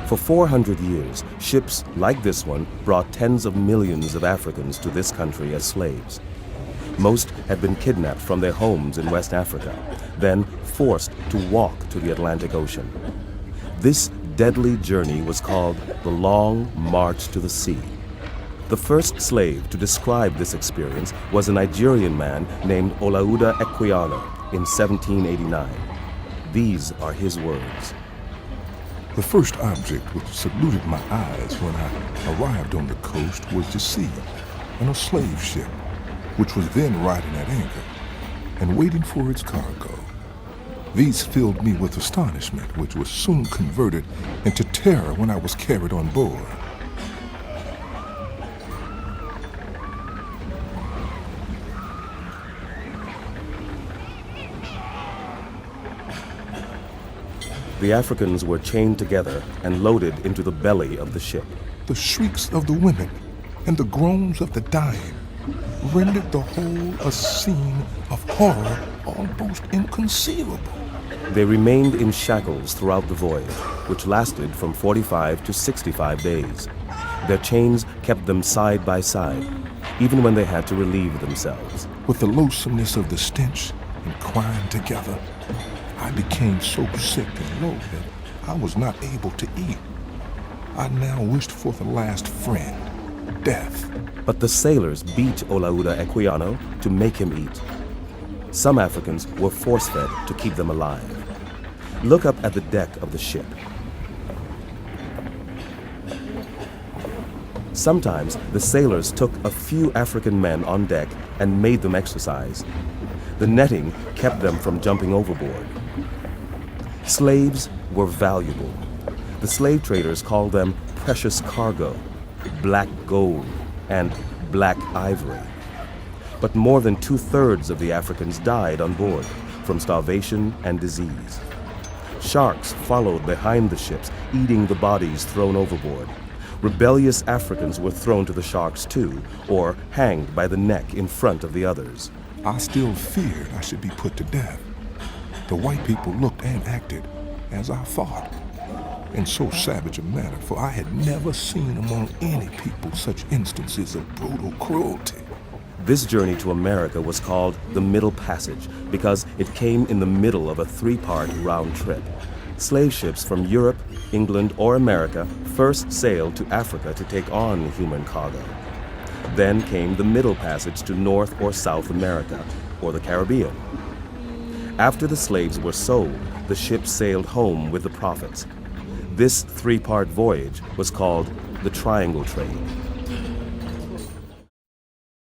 For 400 years, ships like this one brought tens of millions of Africans to this country as slaves. Most had been kidnapped from their homes in West Africa, then forced to walk to the Atlantic Ocean. This deadly journey was called the Long March to the Sea. The first slave to describe this experience was a Nigerian man named Olaudah Equiano in 1789. These are his words. The first object which saluted my eyes when I arrived on the coast was the sea, and a slave ship, which was then riding at anchor and waiting for its cargo. These filled me with astonishment, which was soon converted into terror when I was carried on board. The Africans were chained together and loaded into the belly of the ship. The shrieks of the women and the groans of the dying rendered the whole a scene of horror almost inconceivable. They remained in shackles throughout the voyage, which lasted from 45 to 65 days. Their chains kept them side by side, even when they had to relieve themselves. With the loathsomeness of the stench and crying together, I became so sick and low that I was not able to eat. I now wished for the last friend, death. But the sailors beat Olaudah Equiano to make him eat. Some Africans were force-fed to keep them alive. Look up at the deck of the ship. Sometimes the sailors took a few African men on deck and made them exercise. The netting kept them from jumping overboard. Slaves were valuable. The slave traders called them precious cargo, black gold, and black ivory. But more than 2/3 of the Africans died on board from starvation and disease. Sharks followed behind the ships, eating the bodies thrown overboard. Rebellious Africans were thrown to the sharks too, or hanged by the neck in front of the others. I still feared I should be put to death. The white people looked and acted as I thought, in so savage a manner, for I had never seen among any people such instances of brutal cruelty. This journey to America was called the Middle Passage because it came in the middle of a 3-part round trip. Slave ships from Europe, England, or America first sailed to Africa to take on human cargo. Then came the Middle Passage to North or South America, or the Caribbean. After the slaves were sold, the ships sailed home with the profits. This 3-part voyage was called the Triangle Trade.